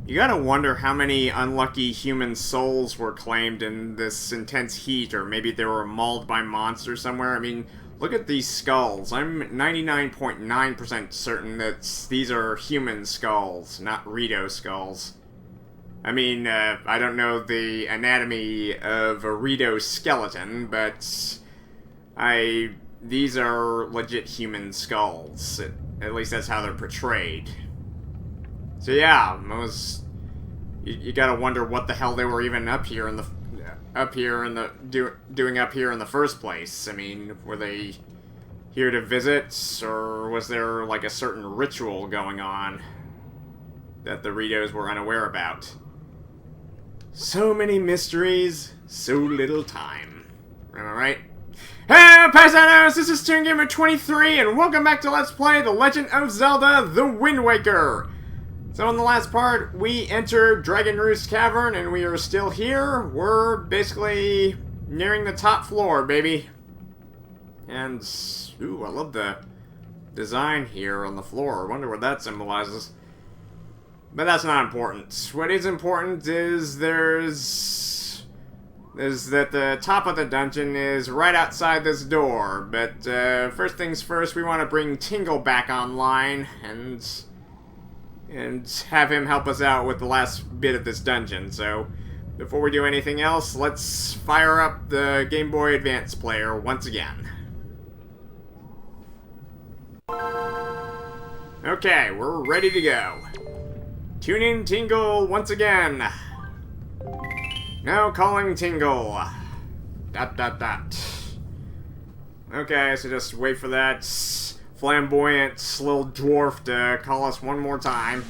You gotta wonder how many unlucky human souls were claimed in this intense heat, or maybe they were mauled by monsters somewhere. I mean, look at these skulls. I'm 99.9% certain that these are human skulls, not Rito skulls. I mean, I don't know the anatomy of a Rito skeleton, but these are legit human skulls. At least that's how they're portrayed. So yeah, you gotta wonder what the hell they were even doing up here in the first place. I mean, were they here to visit, or was there like a certain ritual going on that the Ritos were unaware about? So many mysteries, so little time. Am I right? Hey, Paisanos! This is Toon Gamer 23, and welcome back to Let's Play The Legend of Zelda: The Wind Waker! So in the last part, we entered Dragon Roost Cavern, and we are still here. We're basically nearing the top floor, baby. And, ooh, I love the design here on the floor. I wonder what that symbolizes. But that's not important. What is important is that the top of the dungeon is right outside this door. But first things first, we want to bring Tingle back online and have him help us out with the last bit of this dungeon. So before we do anything else, let's fire up the Game Boy Advance player once again. Okay, we're ready to go. Tune in Tingle once again. Now calling Tingle. ... Okay, so just wait for that flamboyant little dwarf to call us one more time.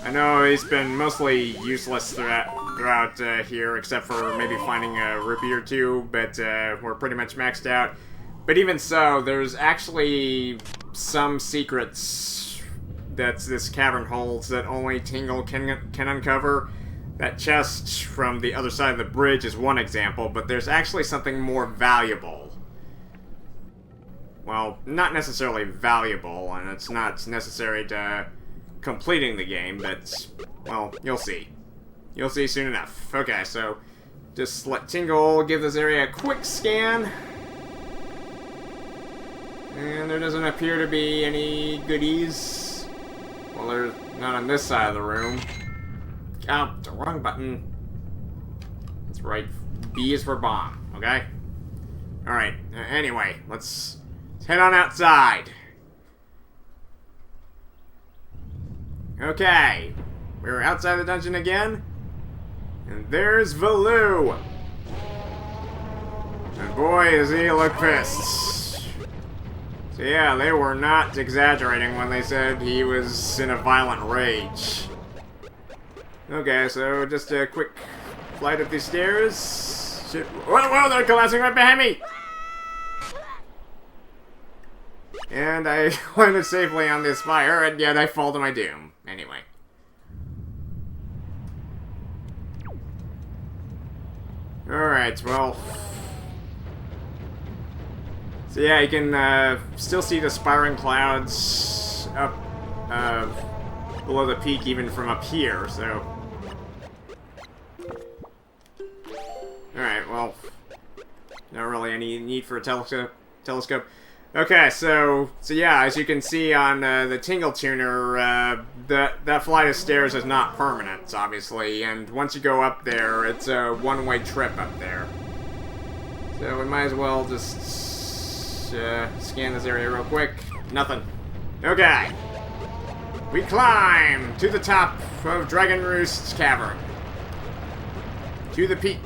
I know he's been mostly useless throughout here, except for maybe finding a rupee or two, but we're pretty much maxed out. But even so, there's actually some secrets that this cavern holds that only Tingle can uncover. That chest from the other side of the bridge is one example, but there's actually something more valuable. Well, not necessarily valuable, and it's not necessary to completing the game, but, well, you'll see. You'll see soon enough. Okay, so just let Tingle give this area a quick scan. And there doesn't appear to be any goodies. Well, there's not on this side of the room. Oh, the wrong button. That's right. B is for bomb, okay? Alright, anyway, let's head on outside. Okay, we're outside the dungeon again. And there's Valoo. And boy, does he look pissed. So yeah, they were not exaggerating when they said he was in a violent rage. Okay, so just a quick flight up these stairs. Shit. Whoa, they're collapsing right behind me! And I landed safely on this fire, and yet I fall to my doom. Anyway. Alright, well. So yeah, you can still see the spiraling clouds up below the peak even from up here, so. Alright, well, not really any need for a telescope. Okay, so yeah, as you can see on the Tingle Tuner, that flight of stairs is not permanent, obviously, and once you go up there, it's a one-way trip up there. So we might as well just scan this area real quick. Nothing. Okay. We climb to the top of Dragon Roost Cavern. To the peak.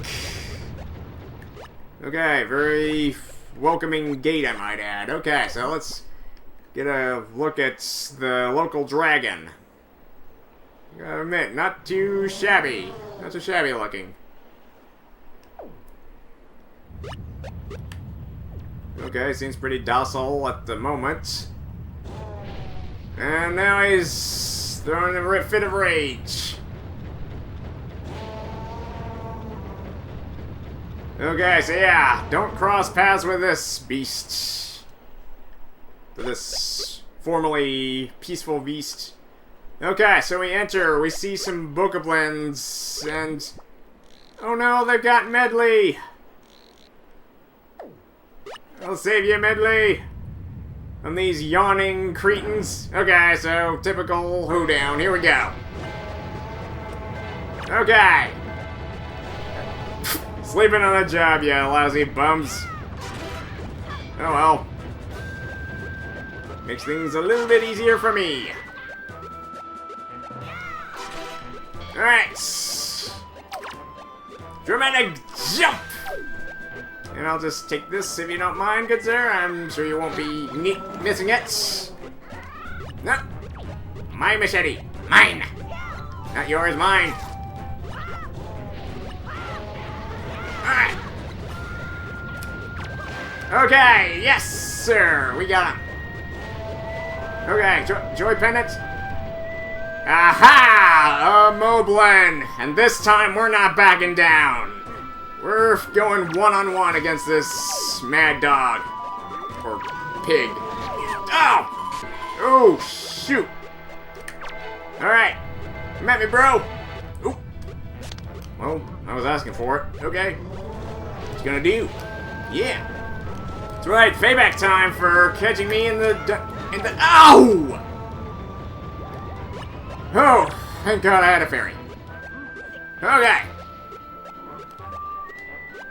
Okay, very welcoming gate, I might add. Okay, so let's get a look at the local dragon. Gotta admit, not too shabby. Not too shabby looking. Okay, seems pretty docile at the moment. And now he's throwing a fit of rage. Okay, so yeah, don't cross paths with this beast. For this formerly peaceful beast. Okay, so we enter. We see some Bokoblins, and oh no, they've got Medli. I'll save you, Medli, from these yawning cretins. Okay, so typical hoedown. Here we go. Okay. Sleeping on the job, you lousy bums. Oh well. Makes things a little bit easier for me. Alright. Dramatic jump! And I'll just take this if you don't mind, good sir. I'm sure you won't be missing it. No. My machete. Mine. Not yours, mine. Alright. Okay, yes, sir. We got him. Okay, joy pendant. Aha! A Moblin! And this time we're not backing down. We're going one-on-one against this mad dog. Or pig. Oh! Oh, shoot. Alright. Come at me, bro. Ooh. Well, I was asking for it. Okay. What you gonna do? Yeah. That's right, payback time for catching me in the... Ow! Oh, thank God I had a fairy. Okay.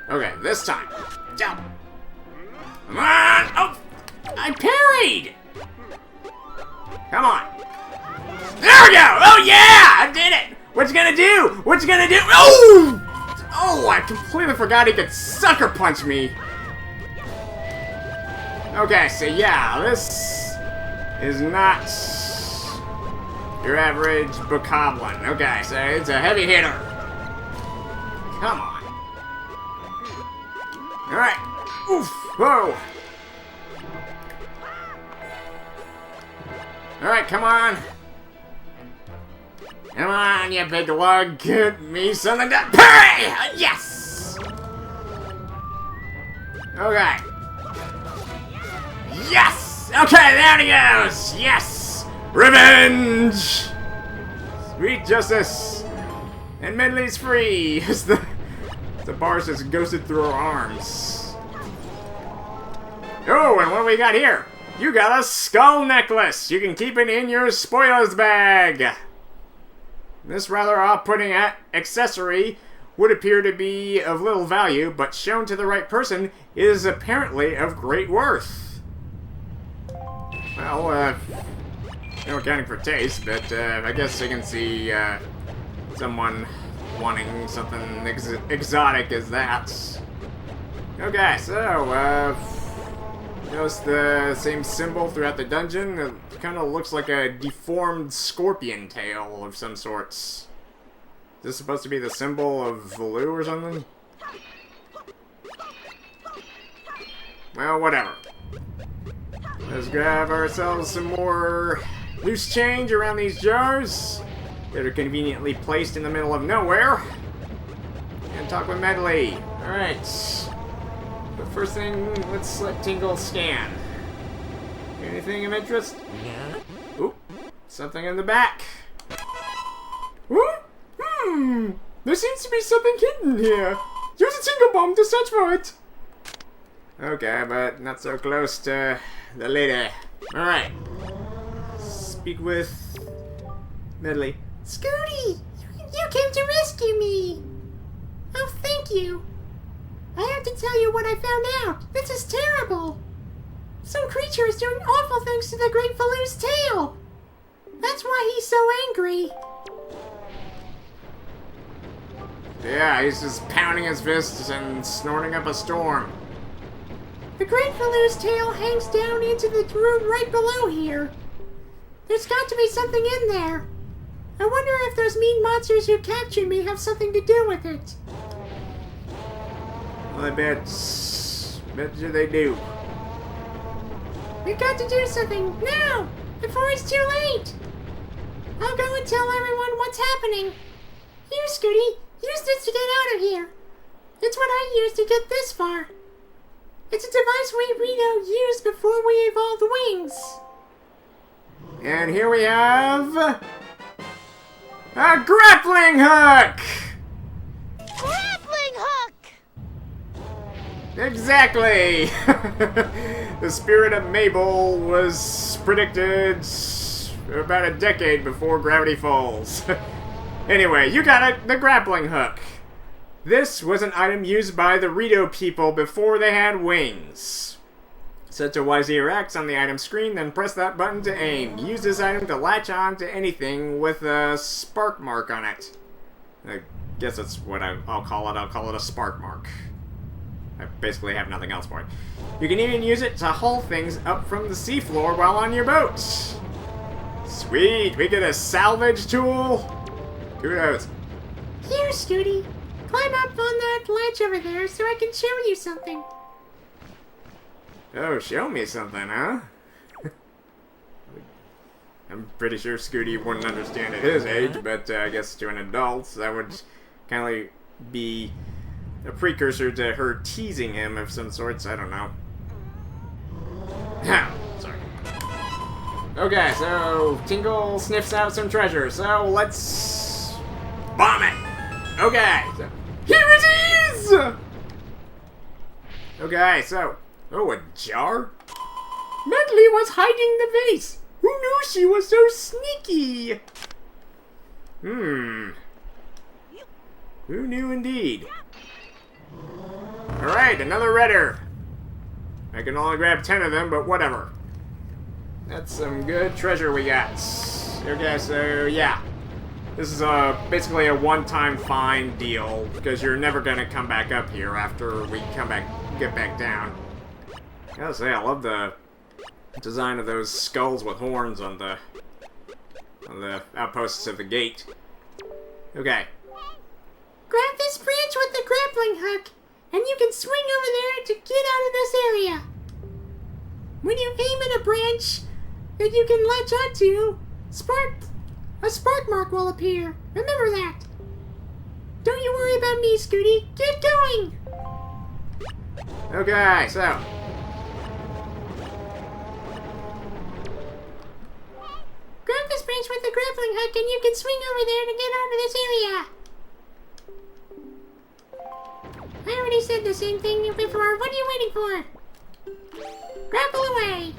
Okay, this time. Jump. Come on! Oh! I parried! Come on. There we go! Oh yeah! I did it! What you gonna do? What you gonna do? Oh! Oh, I completely forgot he could sucker punch me. Okay, so yeah, this is not your average Bokoblin. Okay, so it's a heavy hitter. Come on. Alright. Oof. Whoa. Alright, come on. Come on, you big lug. Get me something to parry! Yes! Okay. Yes! Okay, there he goes! Yes! Revenge! Sweet justice! And Medli's free! As the bars just ghosted through her arms. Oh, and what do we got here? You got a skull necklace! You can keep it in your spoilers bag! This rather off-putting accessory would appear to be of little value, but shown to the right person is apparently of great worth. Well, no accounting for taste, but I guess I can see someone wanting something exotic as that. Okay, so, notice the same symbol throughout the dungeon. It kind of looks like a deformed scorpion tail of some sorts. Is this supposed to be the symbol of Valoo or something? Well, whatever. Let's grab ourselves some more loose change around these jars that are conveniently placed in the middle of nowhere. And talk with Medli. Alright. But first thing, let's let Tingle scan. Anything of interest? Yeah. Oop. Something in the back. Ooh. There seems to be something hidden here. Use a Tingle bomb to search for it. Okay, but not so close to the lady. Alright. Speak with Medli. Scooty! You came to rescue me! Oh, thank you. I have to tell you what I found out. This is terrible. Some creature is doing awful things to the Great Valoo's tail. That's why he's so angry. Yeah, he's just pounding his fists and snorting up a storm. The Great Valoo's tail hangs down into the room right below here. There's got to be something in there. I wonder if those mean monsters who captured me have something to do with it. Well, I bet you they do. We've got to do something now, before it's too late. I'll go and tell everyone what's happening. Here, Scooty, use this to get out of here. It's what I used to get this far. It's a device we Reno used before we evolved wings. And here we have... a grappling hook! Grappling Hook! Exactly! The spirit of Mabel was predicted about a decade before Gravity Falls. Anyway, you got it, the grappling hook. This was an item used by the Rito people before they had wings. Set to Y0 X on the item screen, then press that button to aim. Use this item to latch on to anything with a spark mark on it. I guess that's what I'll call it. I'll call it a spark mark. I basically have nothing else for it. You can even use it to haul things up from the seafloor while on your boat. Sweet, we get a salvage tool. Kudos. Here, Scooty. Climb up on that ledge over there so I can show you something. Oh, show me something, huh? I'm pretty sure Scooty wouldn't understand at his age, but I guess to an adult, that would kind of be a precursor to her teasing him of some sorts. I don't know. Sorry. Okay, so Tingle sniffs out some treasure, so let's bomb it! Okay, so here it is! Okay, so... oh, a jar? Medli was hiding the vase! Who knew she was so sneaky? Who knew indeed? Alright, another redder. I can only grab 10 of them, but whatever. That's some good treasure we got. Okay, so yeah. This is basically a one-time fine deal, because you're never going to come back up here after we get back down. I gotta say, I love the design of those skulls with horns on the outposts of the gate. Okay. Grab this branch with the grappling hook, and you can swing over there to get out of this area. When you aim at a branch that you can latch onto, a spark mark will appear. Remember that. Don't you worry about me, Scooty. Get going! Okay, so... grab this branch with the grappling hook and you can swing over there to get out of this area. I already said the same thing before. What are you waiting for? Grapple away.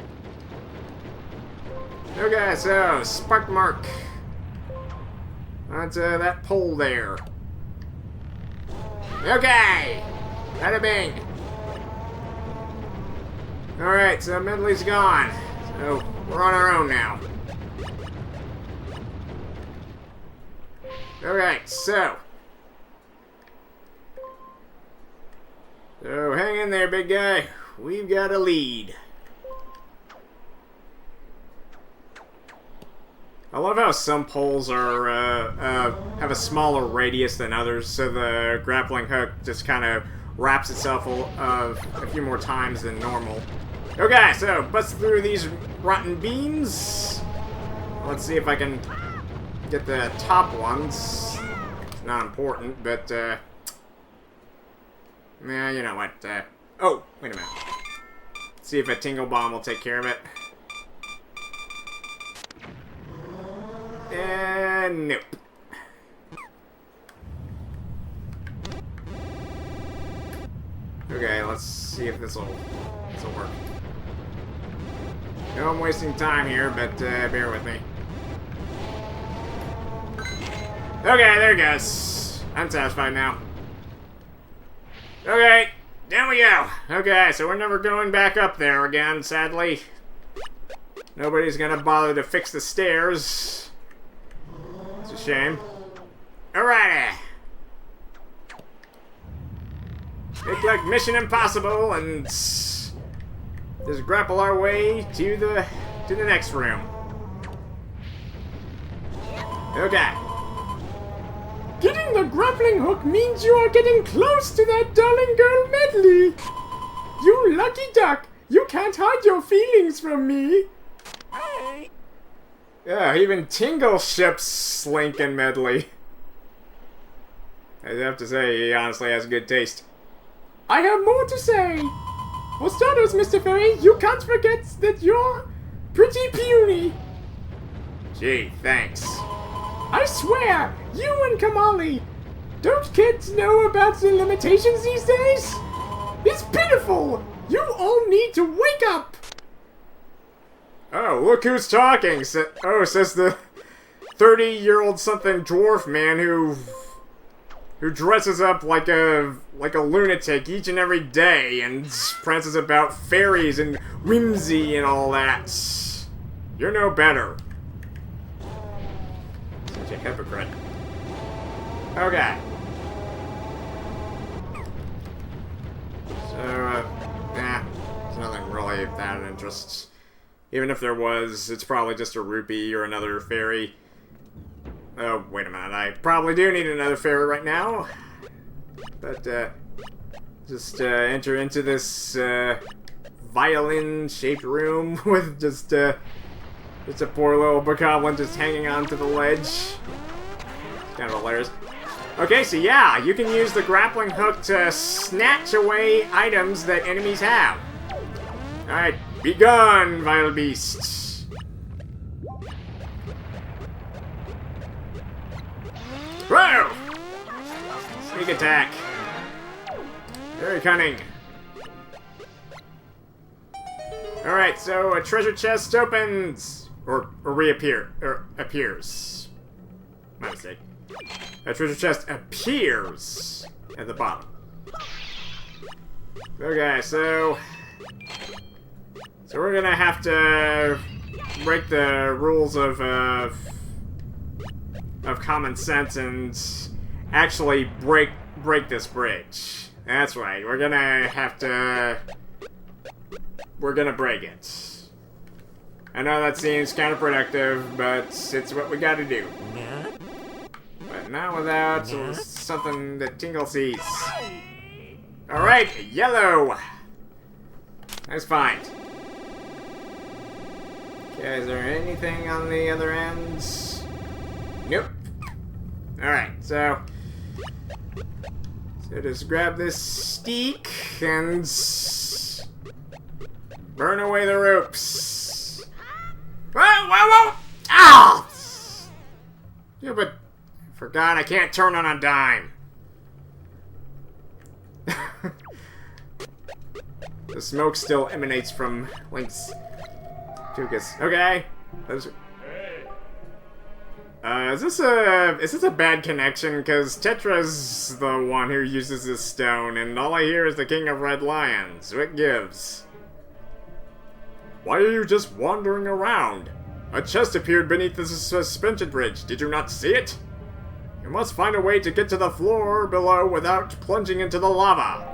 Okay, so, spark mark. Onto that pole there. Okay! Bada bing! Alright, so Medli's gone. So, we're on our own now. Alright, so. So, hang in there, big guy. We've got a lead. I love how some poles are have a smaller radius than others, so the grappling hook just kind of wraps itself a few more times than normal. Okay, so bust through these rotten beams. Let's see if I can get the top ones. It's not important, but yeah, you know what? Oh, wait a minute. See if a tingle bomb will take care of it. And nope. Okay, let's see if this'll work. No, I'm wasting time here, but bear with me. Okay, there it goes. I'm satisfied now. Okay, down we go. Okay, so we're never going back up there again, sadly. Nobody's gonna bother to fix the stairs. It's a shame. Alrighty. Look like Mission Impossible, and just grapple our way to the next room. Okay. Getting the grappling hook means you are getting close to that darling girl Medli. You lucky duck! You can't hide your feelings from me. Hey. Yeah, even Tingle ships Slink and Medli. I'd have to say, he honestly has good taste. I have more to say. For starters, Mr. Fairy, you can't forget that you're pretty puny. Gee, thanks. I swear, you and Kamali, don't kids know about the limitations these days? It's pitiful! You all need to wake up! Oh, look who's talking! Says the 30-year-old something dwarf man who dresses up like a lunatic each and every day and prances about fairies and whimsy and all that. You're no better. Such a hypocrite. Okay. So, there's nothing really that of interest. Even if there was, it's probably just a rupee or another fairy. Oh, wait a minute, I probably do need another fairy right now. But, just, enter into this, violin-shaped room with just a poor little Bokoblin just hanging onto the ledge. It's kind of hilarious. Okay, so yeah, you can use the grappling hook to snatch away items that enemies have. Alright, be gone, vile beasts. Whoa! Sneak attack. Very cunning. Alright, so a treasure chest opens. Or appears. My mistake. A treasure chest appears at the bottom. Okay, so we're gonna have to break the rules of common sense and actually break this bridge. That's right. We're gonna break it. I know that seems counterproductive, but it's what we gotta do. But not without something that Tingle sees. Alright, yellow! Nice find. Okay, is there anything on the other ends? Nope. Alright, so just grab this steak and burn away the ropes. Whoa, whoa, whoa! Ow! Yeah, but forgot I can't turn on a dime. The smoke still emanates from Link's Tukas. Okay. Is this a bad connection? Because Tetra's the one who uses this stone, and all I hear is the King of Red Lions. What gives? Why are you just wandering around? A chest appeared beneath the suspension bridge. Did you not see it? You must find a way to get to the floor below without plunging into the lava.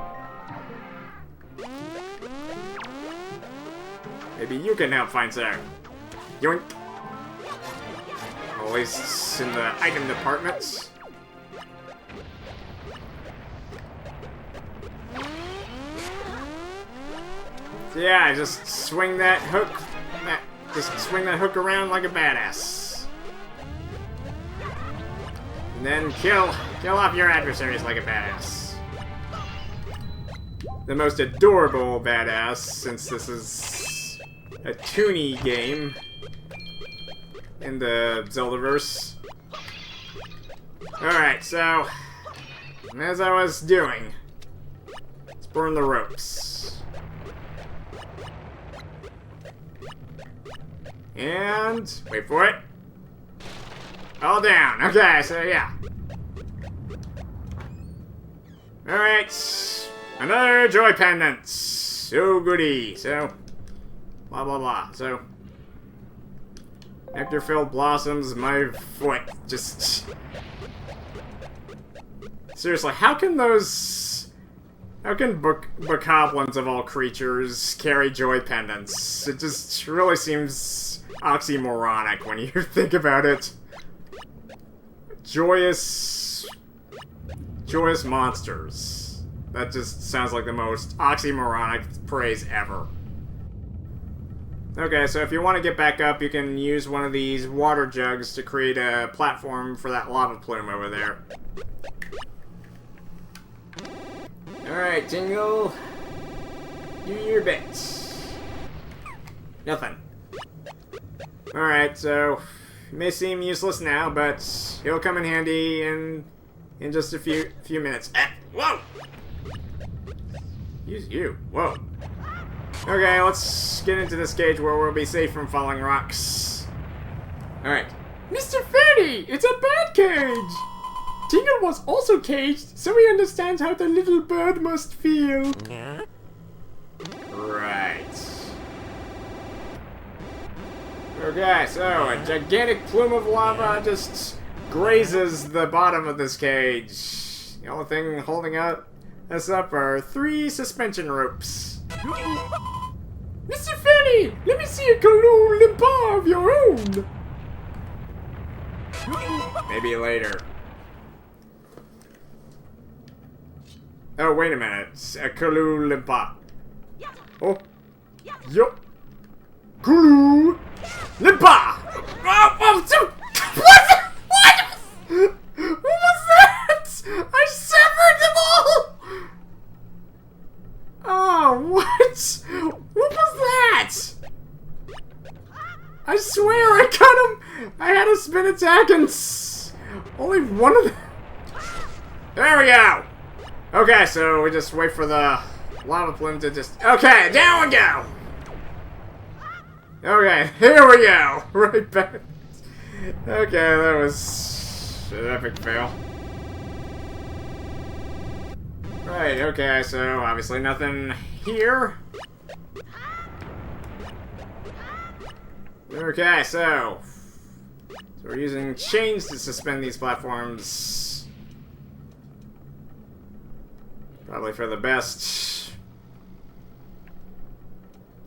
Maybe you can help find Sarah. Yoink. At least in the item department. So yeah, just swing that hook. Just swing that hook around like a badass. And then kill off your adversaries like a badass. The most adorable badass, since this is a toony game in the Zeldaverse. Alright, so as I was doing, let's burn the ropes. And wait for it. All down. Okay, so yeah. Alright. Another joy pendant. So goody. So blah blah blah. So nectar-filled blossoms, my foot. Just seriously, how can Bokoblins of all creatures carry joy pendants? It just really seems oxymoronic when you think about it. Joyous monsters. That just sounds like the most oxymoronic phrase ever. Okay, so if you want to get back up, you can use one of these water jugs to create a platform for that lava plume over there. Alright, Tingle. Do your bit. Nothing. Alright, so may seem useless now, but he'll come in handy in just a few minutes. Whoa! Use you. Whoa. Okay, let's get into this cage where we'll be safe from falling rocks. Alright. Mr. Fairy, it's a bird cage! Tingle was also caged, so he understands how the little bird must feel. Right. Okay, so a gigantic plume of lava just grazes the bottom of this cage. The only thing holding us up are 3 suspension ropes. Mr. Fairy, let me see a Galoo Limpa of your own! Maybe later. Oh, wait a minute. A Galoo Limpa. Oh. Yup. Galoo Limpa! What? What was that? I severed them all! Oh, what? What was that? I swear I cut him! I had a spin attack and only one of them. There we go! Okay, so we just wait for the lava plume to just... Okay, down we go! Okay, here we go! Right back. Okay, that was an epic fail. Right, okay, so obviously nothing here. Okay, so we're using chains to suspend these platforms. Probably for the best.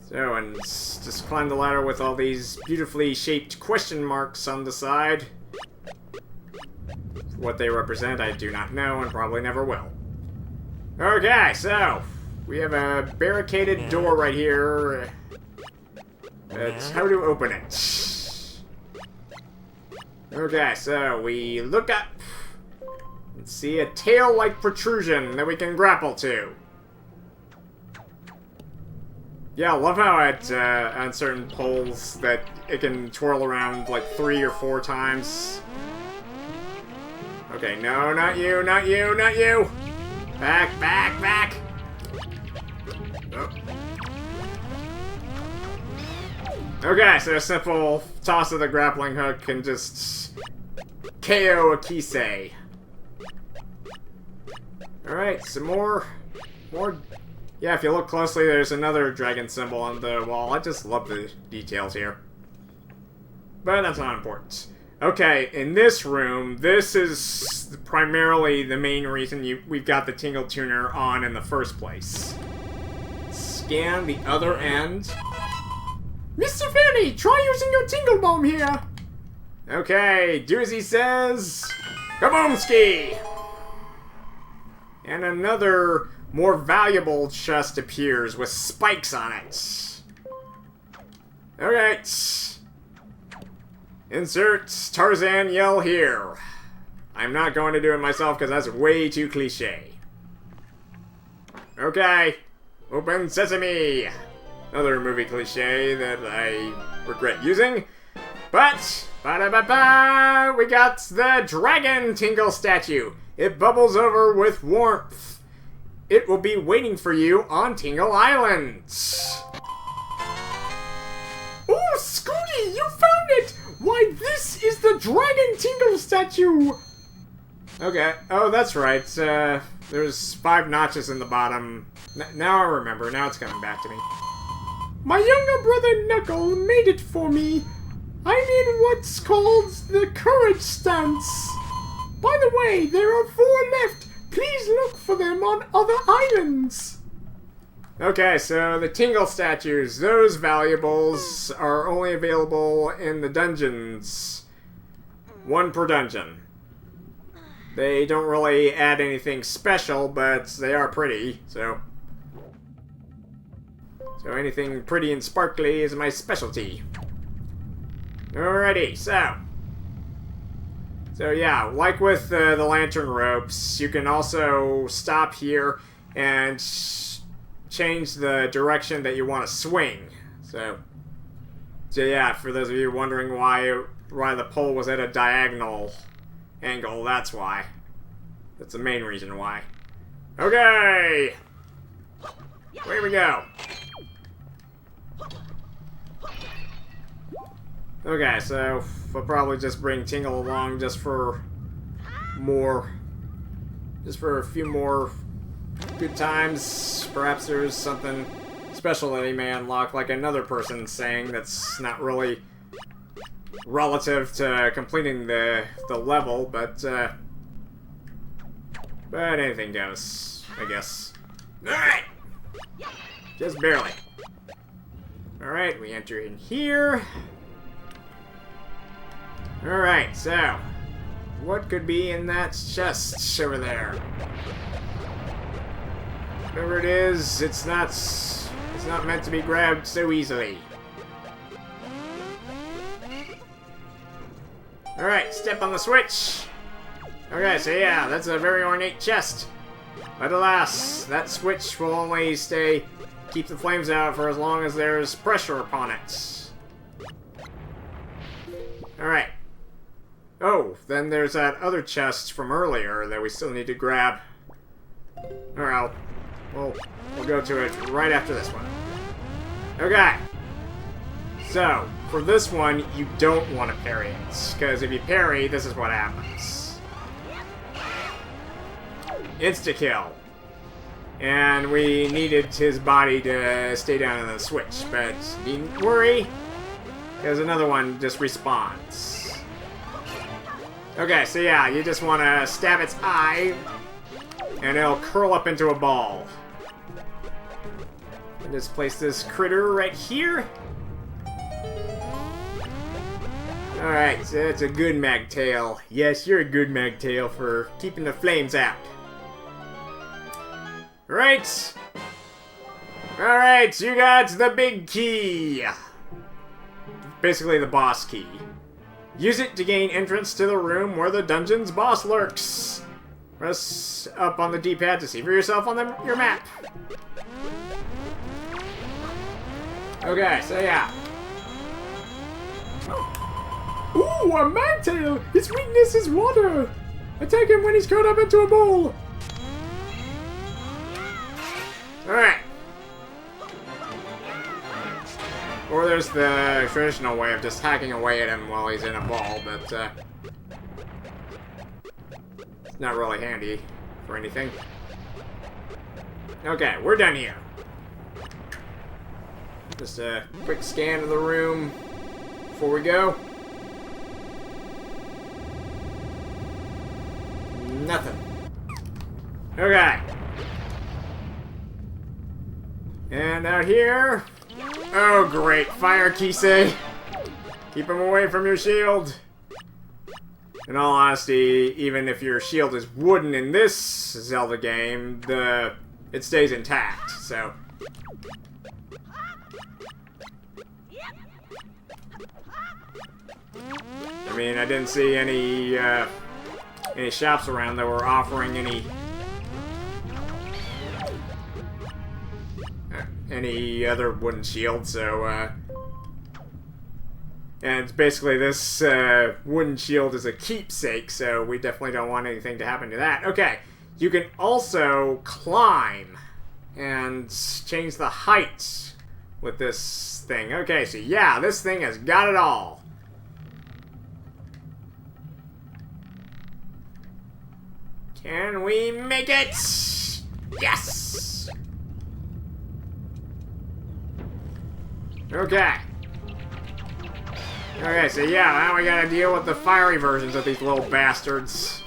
So, and just climb the ladder with all these beautifully shaped question marks on the side. What they represent, I do not know and probably never will. Okay, so we have a barricaded door right here. It's how to open it. Okay, so we look up and see a tail-like protrusion that we can grapple to. Yeah, I love how on certain poles that it can twirl around like 3 or 4 times. Okay, no, not you, not you, not you! Back, back, back! Oh. Okay, so a simple toss of the grappling hook can just KO a Kisei. Alright, some more. Yeah, if you look closely, there's another dragon symbol on the wall. I just love the details here. But that's not important. Okay, in this room, this is primarily the main reason we've got the Tingle Tuner on in the first place. Scan the other end. Mr. Fairy, try using your Tingle Bomb here! Okay, do as he says. Kaboomski! And another more valuable chest appears with spikes on it. Alright. Insert Tarzan yell here. I'm not going to do it myself because that's way too cliche. Okay. Open sesame. Another movie cliche that I regret using. But, ba-da-ba-ba, we got the Dragon Tingle Statue. It bubbles over with warmth. It will be waiting for you on Tingle Island. Oh, Scooty, you found it! Why, this is the Dragon Tingle Statue! Okay. Oh, that's right. There's 5 notches in the bottom. Now I remember. Now it's coming back to me. My younger brother Knuckle made it for me. I'm in what's called the courage stance. By the way, there are 4 left. Please look for them on other islands. Okay, so the Tingle Statues, those valuables are only available in the dungeons. 1 per dungeon. They don't really add anything special, but they are pretty, so anything pretty and sparkly is my specialty. Alrighty, so yeah, like with the lantern ropes, you can also stop here and change the direction that you want to swing. So yeah, for those of you wondering why the pole was at a diagonal angle. That's why. That's the main reason why. Okay! Away we go. Okay, so we'll probably just bring Tingle along just for a few more good times. Perhaps there's something special that he may unlock, like another person saying that's not really relative to completing the level, but anything goes, I guess. Alright! Just barely. Alright, we enter in here. Alright, so what could be in that chest over there? Whatever it is, it's not meant to be grabbed so easily. Alright, step on the switch. Okay, so yeah, that's a very ornate chest. But alas, that switch will only keep the flames out for as long as there's pressure upon it. Alright. Oh, then there's that other chest from earlier that we still need to grab. Alright, we'll go to it right after this one. Okay. So, for this one, you don't want to parry it, because if you parry, this is what happens. Insta-kill. And we needed his body to stay down on the switch, but needn't worry, because another one just respawns. Okay, so yeah, you just want to stab its eye, and it'll curl up into a ball. And just place this critter right here. Alright, so that's a good magtail. Yes, you're a good magtail for keeping the flames out. Right. Alright, you got the big key. Basically the boss key. Use it to gain entrance to the room where the dungeon's boss lurks. Press up on the D-pad to see for yourself on your map. Okay, so yeah. Ooh, a magtail! His weakness is water! Attack him when he's caught up into a bowl! Alright. Or there's the traditional way of just hacking away at him while he's in a ball, but it's not really handy for anything. Okay, we're done here. Just a quick scan of the room before we go. Nothing. Okay. And out here... Oh, great. Fire Kisei. Keep him away from your shield. In all honesty, even if your shield is wooden in this Zelda game, it stays intact, so... I mean, I didn't see any shops around that were offering any other wooden shield, so, and basically this wooden shield is a keepsake, so we definitely don't want anything to happen to that. Okay, you can also climb and change the height with this thing. Okay, so yeah, this thing has got it all. Can we make it? Yes! Okay. Okay, so yeah, now we gotta deal with the fiery versions of these little bastards.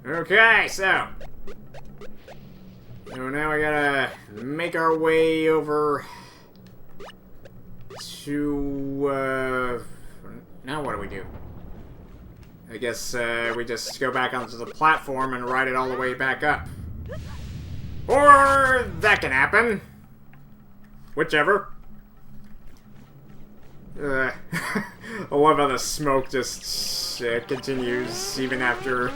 Okay, so now we gotta make our way over to, now what do we do? I guess we just go back onto the platform and ride it all the way back up. Or that can happen. Whichever. I love how the smoke just continues even after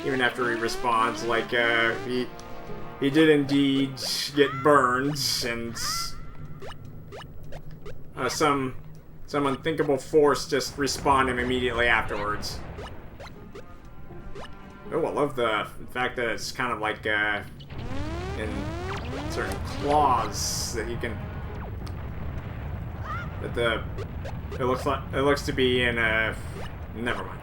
he responds. Like he did indeed get burned, and some some unthinkable force just respawned him immediately afterwards. Oh, I love the fact that it's kind of like in certain claws that you can. That it looks to be in never mind.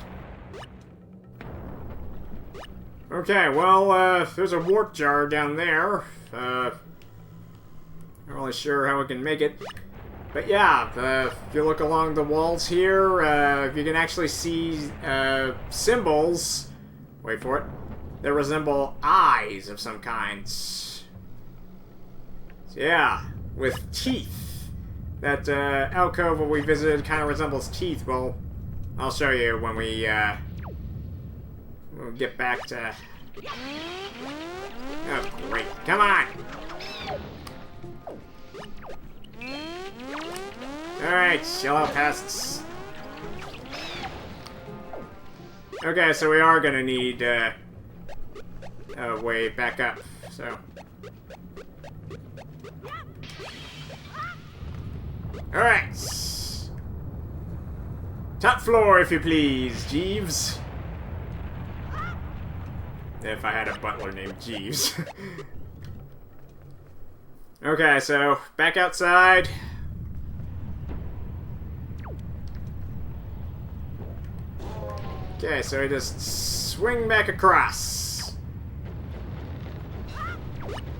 Okay, well, there's a warp jar down there. Not really sure how we can make it. But yeah, if you look along the walls here, you can actually see symbols, wait for it, that resemble eyes of some kind. So yeah, with teeth. That alcove that we visited kind of resembles teeth. Well, I'll show you when we get back to... Oh, great. Come on! Alright, yellow pests. Okay, so we are gonna need a way back up, so... Alright! Top floor, if you please, Jeeves. If I had a butler named Jeeves. Okay, so, back outside. Okay, so we just swing back across.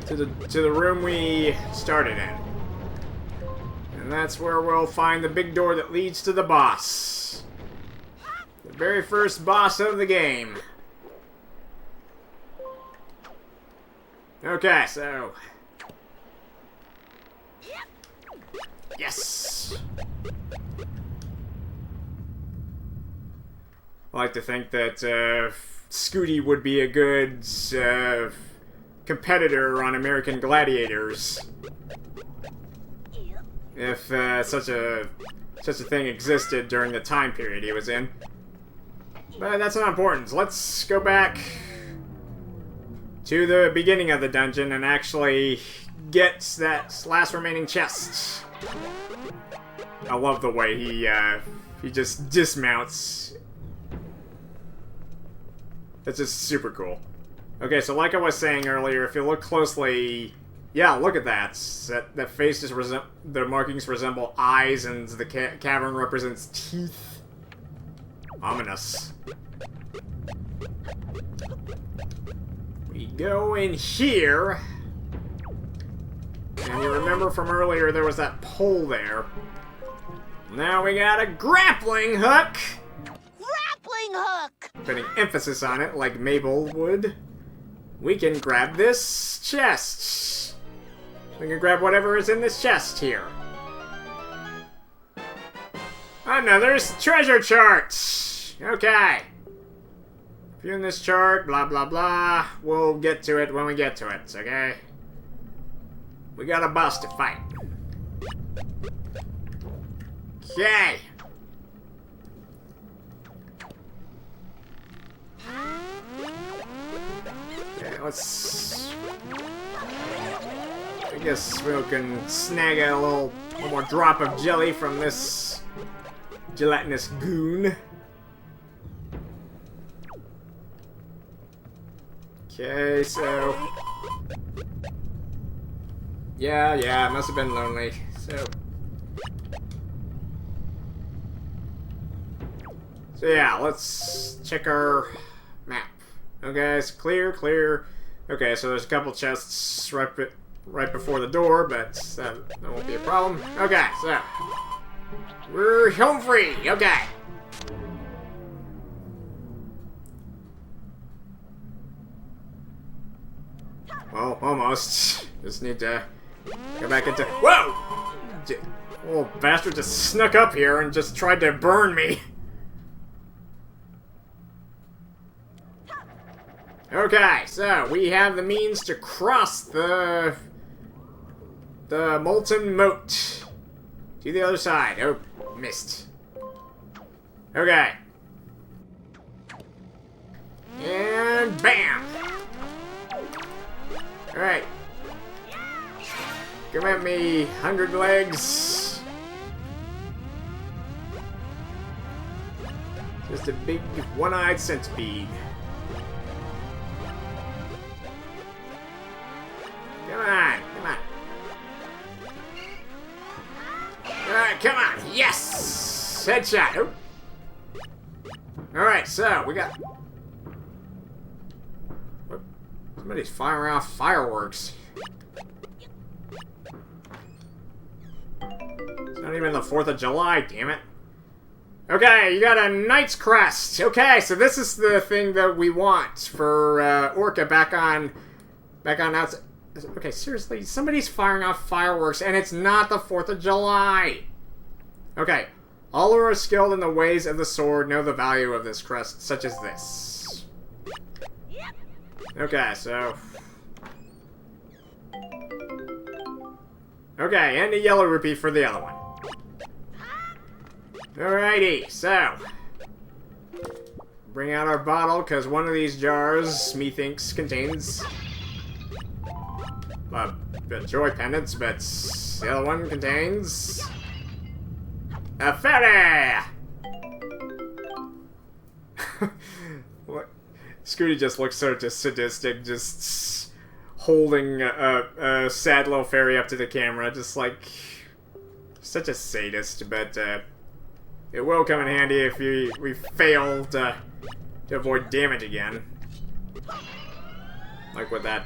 To the room we started in. And that's where we'll find the big door that leads to the boss. The very first boss of the game. Okay, so... Yes! I like to think that Scooty would be a good competitor on American Gladiators. If such a thing existed during the time period he was in. But that's not important. Let's go back to the beginning of the dungeon and actually get that last remaining chest. I love the way he just dismounts. That's just super cool. Okay, so like I was saying earlier, if you look closely, yeah, look at that. That face just the markings resemble eyes, and the cavern represents teeth. Ominous. We go in here, and you remember from earlier there was that pole there. Now we got a grappling hook. Grappling hook! Putting emphasis on it like Mabel would. We can grab this chest. We can grab whatever is in this chest here. Another treasure chart. Okay. Viewing this chart, blah blah blah. We'll get to it when we get to it, okay? We got a boss to fight. Okay. Okay, let's... I guess we can snag a little more drop of jelly from this gelatinous goon. Okay, so... Yeah, it must have been lonely, so... So yeah, let's check our map. Okay, it's clear. Okay, so there's a couple chests right before the door, but that won't be a problem. Okay, so... We're home free, okay. Well, almost. Just need to go back into... Whoa! Little bastard just snuck up here and just tried to burn me. Okay, so we have the means to cross the molten moat to the other side. Oh, missed. Okay. And bam! Alright. Come at me, 100 legs. Just a big one-eyed centipede. Come on, come on. Alright, come on. Yes! Headshot. Oh. Alright, so we got... What? Somebody's firing off fireworks. It's not even the 4th of July, damn it. Okay, you got a Knight's Crest. Okay, so this is the thing that we want for Orca back on outside. Okay, seriously, somebody's firing off fireworks, and it's not the 4th of July. Okay, all who are skilled in the ways of the sword know the value of this crest, such as this. Okay, so... Okay, and a yellow rupee for the other one. Alrighty, so... Bring out our bottle, because one of these jars, methinks, contains... joy pendants, but the other one contains... a fairy! What? Scooty just looks so just sadistic, just holding a sad little fairy up to the camera, just like... Such a sadist, but it will come in handy if we fail to avoid damage again. Like with that...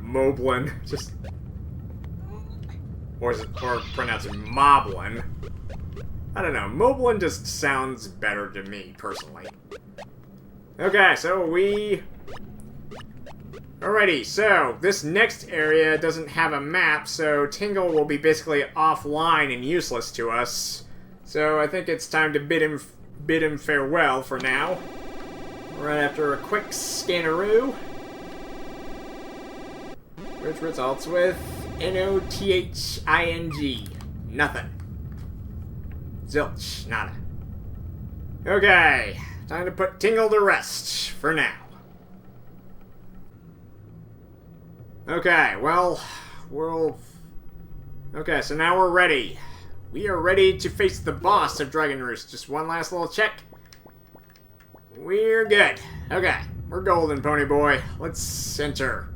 Moblin, just... Or pronounce it Moblin. I don't know, Moblin just sounds better to me, personally. Okay, so we... Alrighty, so this next area doesn't have a map, so Tingle will be basically offline and useless to us. So I think it's time to bid him farewell for now. Right after a quick scanneroo. Which results with N-O-T-H-I-N-G. Nothing. Zilch. Nada. Okay. Time to put Tingle to rest. For now. Okay, well, okay, so now we're ready. We are ready to face the boss of Dragon Roost. Just one last little check. We're good. Okay, we're golden, pony boy. Let's enter.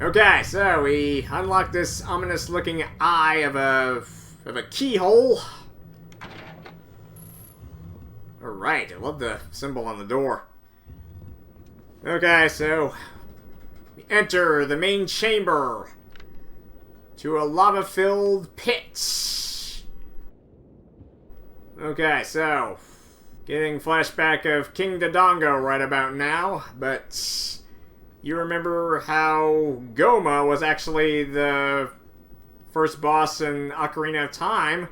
Okay, so we unlock this ominous-looking eye of a keyhole. Alright, I love the symbol on the door. Okay, so we enter the main chamber to a lava-filled pit. Okay, so getting flashback of King Dodongo right about now, but you remember how Gohma was actually the first boss in Ocarina of Time.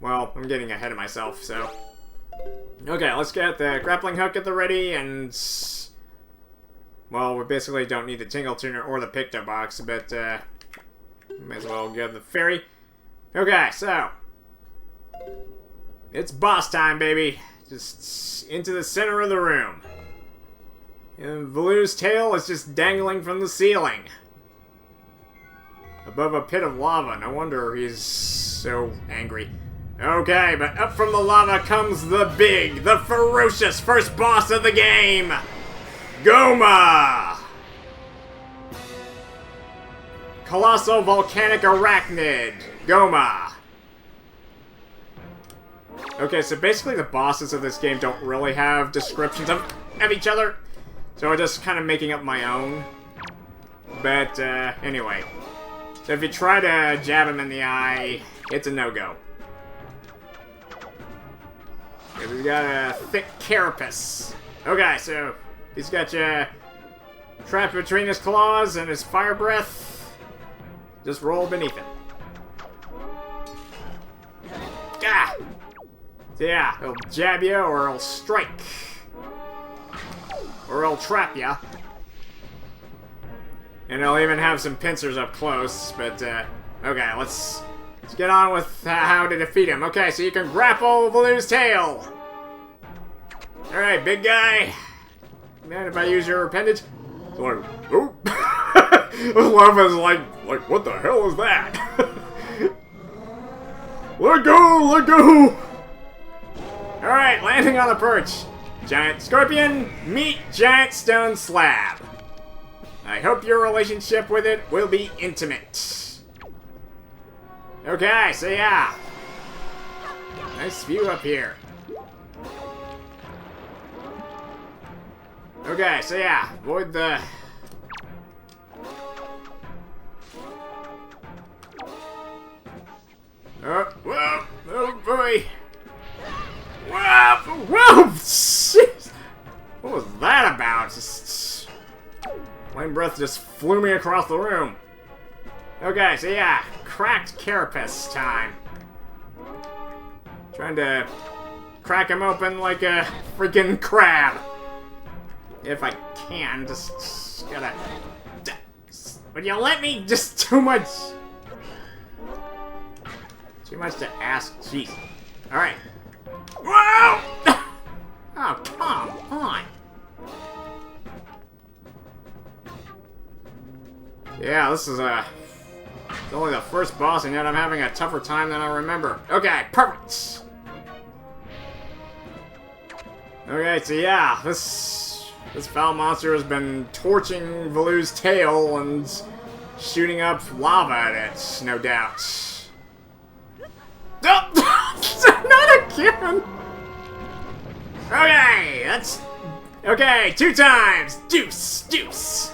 Well, I'm getting ahead of myself, so... Okay, let's get the grappling hook at the ready, and... Well, we basically don't need the Tingle Tuner or the Picto Box, but, may as well get the fairy. Okay, so... It's boss time, baby! Just into the center of the room. And Valoo's tail is just dangling from the ceiling. Above a pit of lava. No wonder he's so angry. Okay, but up from the lava comes the big, the ferocious first boss of the game! Gohma! Colossal volcanic arachnid. Gohma. Okay, so basically the bosses of this game don't really have descriptions of each other. So I'm just kind of making up my own. But, anyway. So if you try to jab him in the eye, it's a no-go. He's got a thick carapace. Okay, so he's got you trapped between his claws and his fire breath. Just roll beneath it. Ah! So yeah, he'll jab you or he'll strike. Or he'll trap ya. And he'll even have some pincers up close, but, okay, let's get on with how to defeat him. Okay, so you can grapple Valoo's tail. Alright, big guy. Man, if I use your appendage. It's like, oh. Lava's like, what the hell is that? Let go, let go. Alright, landing on a perch. Giant scorpion, meet giant stone slab. I hope your relationship with it will be intimate. Okay, so yeah. Nice view up here. Okay, so yeah, avoid the... Oh, whoa, oh boy. Whoa, whoa, jeez. What was that about? Just... Flame breath just flew me across the room. Okay, so yeah, cracked carapace time. Trying to crack him open like a freaking crab. If I can, just gotta... Would you let me? Just too much... Too much to ask. Jeez. Alright. Whoa! Oh, come on. Yeah, this is it's only the first boss, and yet I'm having a tougher time than I remember. Okay, perfect. Okay, so yeah, this foul monster has been torching Valoo's tail and shooting up lava at it, no doubt. Oh! Not again! Okay, that's... Okay, 2 times! Deuce! Deuce!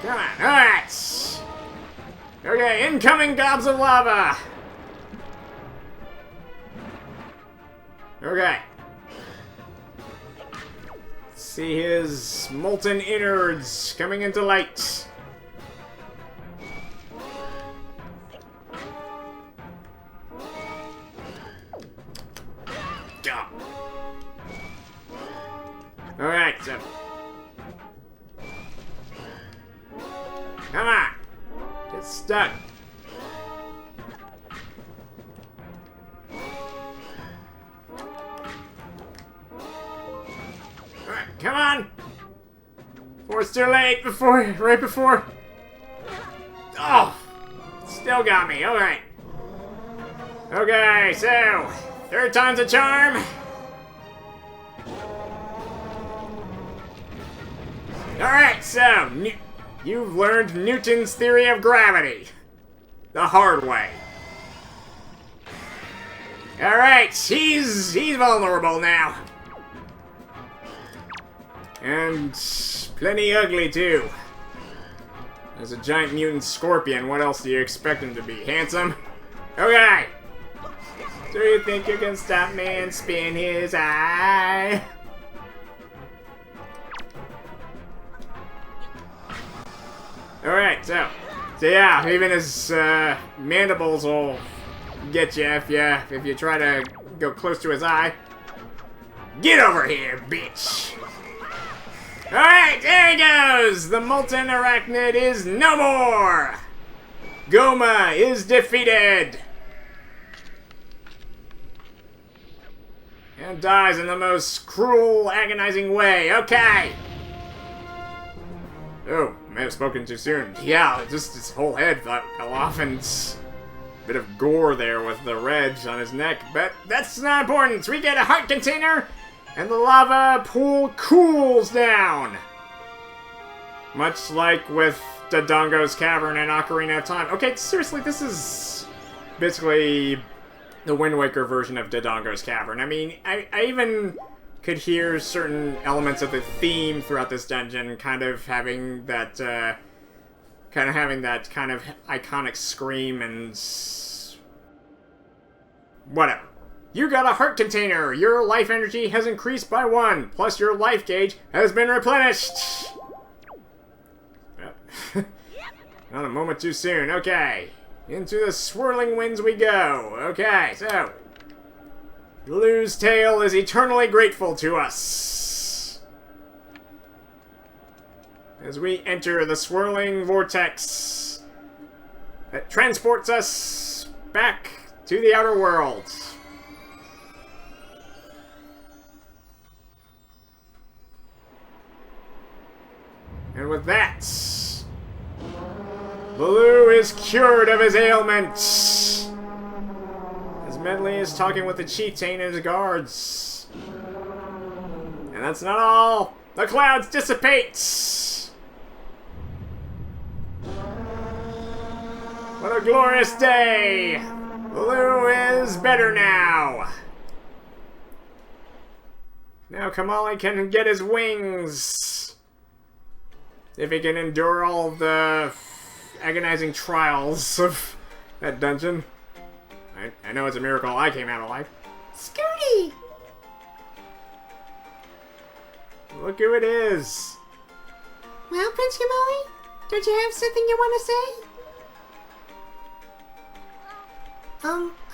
Come on, alright! Okay, incoming gobs of lava! Okay. Let's see his molten innards coming into light. Alright, so... Come on! Get stuck! Alright, come on! Before it's too late, right before... Oh! Still got me, alright. Okay, so... 3rd time's a charm! Alright, so, you've learned Newton's theory of gravity. The hard way. Alright, he's vulnerable now. And plenty ugly, too. As a giant mutant scorpion, what else do you expect him to be? Handsome? Okay! Do you think you can stop me and spin his eye? Alright, so yeah, even his mandibles will get you if you try to go close to his eye. Get over here, bitch! Alright, there he goes! The molten arachnid is no more! Gohma is defeated! And dies in the most cruel, agonizing way. Okay! Oh, may have spoken too soon. Yeah, just his whole head fell off and a bit of gore there with the red on his neck. But that's not important. We get a heart container and the lava pool cools down. Much like with Dodongo's Cavern and Ocarina of Time. Okay, seriously, this is basically the Wind Waker version of Dodongo's Cavern. I mean, I even could hear certain elements of the theme throughout this dungeon, kind of having that kind of iconic scream and whatever. You got a heart container. Your life energy has increased by 1, plus your life gauge has been replenished. Not a moment too soon. Okay, into the swirling winds we go. Okay, so Valoo's tail is eternally grateful to us as we enter the swirling vortex that transports us back to the outer world. And with that, Valoo is cured of his ailment. Medli is talking with the chieftain and his guards. And that's not all. The clouds dissipate. What a glorious day. Valoo is better now. Now Kamali can get his wings. If he can endure all of the agonizing trials of that dungeon. I know it's a miracle I came out alive. Scooty! Look who it is. Well, Prince Kamali, don't you have something you want to say?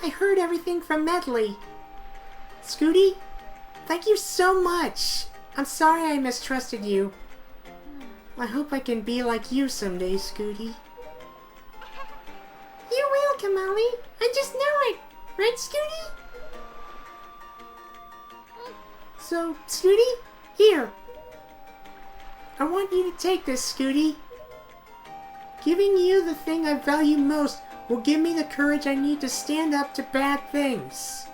I heard everything from Medli. Scooty, thank you so much. I'm sorry I mistrusted you. I hope I can be like you someday, Scooty. You will, Kamali. I just know it. Right, Scooty? So, Scooty, here. I want you to take this, Scooty. Giving you the thing I value most will give me the courage I need to stand up to bad things.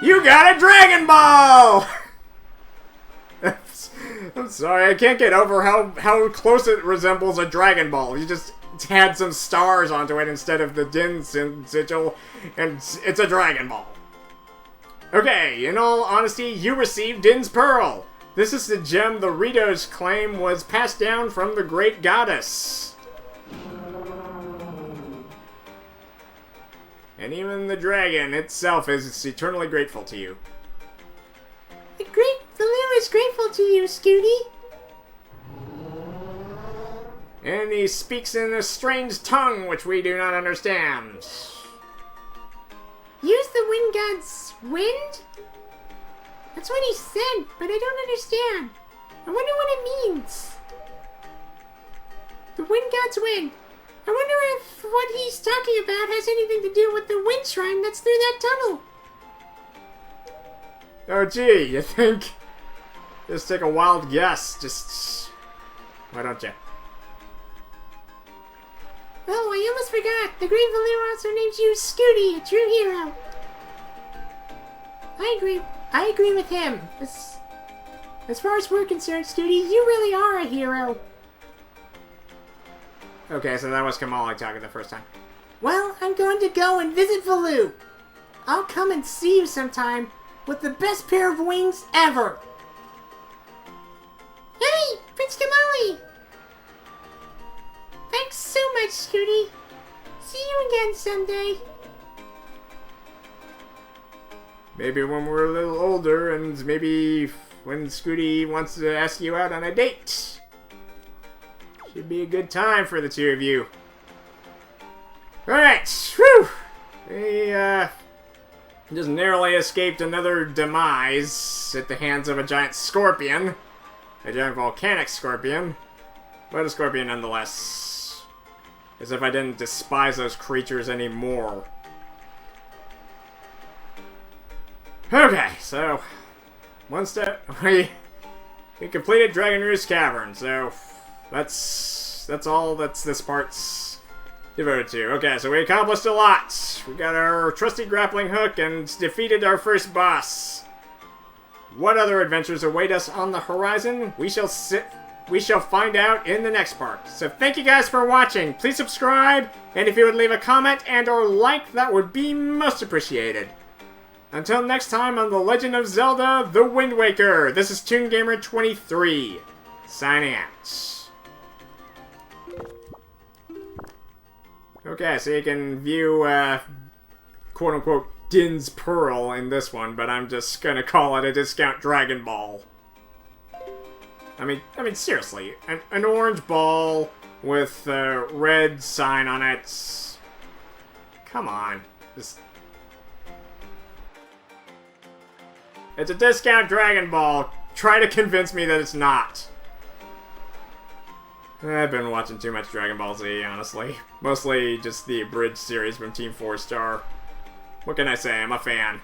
You got a Dragon Ball! I'm sorry, I can't get over how close it resembles a Dragon Ball. You just had some stars onto it instead of the Din sigil, and it's a Dragon Ball. Okay, in all honesty, you received Din's Pearl. This is the gem the Ritos claim was passed down from the Great Goddess. And even the dragon itself is eternally grateful to you. The Great Valoo is grateful to you, Scooty. And he speaks in a strange tongue which we do not understand. Use the wind god's wind? That's what he said, but I don't understand. I wonder what it means. The wind god's wind. I wonder if what he's talking about has anything to do with the wind shrine that's through that tunnel. Oh gee, you think? Just take a wild guess. Just... why don't you? Oh, I almost forgot. The Great Valoo also names you Scooty, a true hero. I agree with him. As far as we're concerned, Scooty, you really are a hero. Okay, so that was Kamali talking the first time. Well, I'm going to go and visit Valoo. I'll come and see you sometime with the best pair of wings ever. Hey, Prince Kamali! Thanks so much, Scooty. See you again someday. Maybe when we're a little older, and maybe when Scooty wants to ask you out on a date. Should be a good time for the two of you. Alright, whew! We, just narrowly escaped another demise at the hands of a giant scorpion. A giant volcanic scorpion. But a scorpion nonetheless. As if I didn't despise those creatures anymore. Okay, so... one step... we completed Dragon Roost Cavern, so... That's all that's this part's devoted to. Okay, so we accomplished a lot. We got our trusty grappling hook and defeated our first boss. What other adventures await us on the horizon? We shall find out in the next part. So thank you guys for watching. Please subscribe, and if you would leave a comment and or like, that would be most appreciated. Until next time on The Legend of Zelda: The Wind Waker, this is ToonGamer23, signing out. Okay, so you can view, quote-unquote, Din's Pearl in this one, but I'm just gonna call it a discount Dragon Ball. I mean, seriously, an orange ball with a red sign on it. Come on. It's a discount Dragon Ball. Try to convince me that it's not. I've been watching too much Dragon Ball Z, honestly. Mostly just the abridged series from Team 4 Star. What can I say? I'm a fan.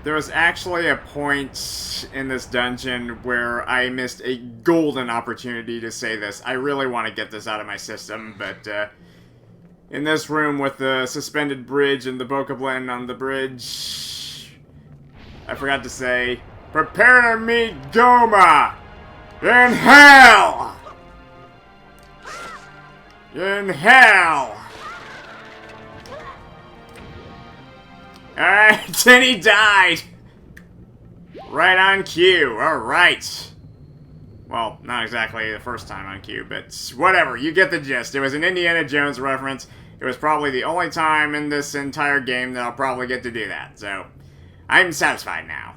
There was actually a point in this dungeon where I missed a golden opportunity to say this. I really want to get this out of my system, but in this room with the suspended bridge and the Bokoblin on the bridge, I forgot to say, prepare to meet Gohma in hell! In hell! Alright, and he died! Right on cue, alright. Well, not exactly the first time on cue, but whatever, you get the gist. It was an Indiana Jones reference. It was probably the only time in this entire game that I'll probably get to do that, so I'm satisfied now.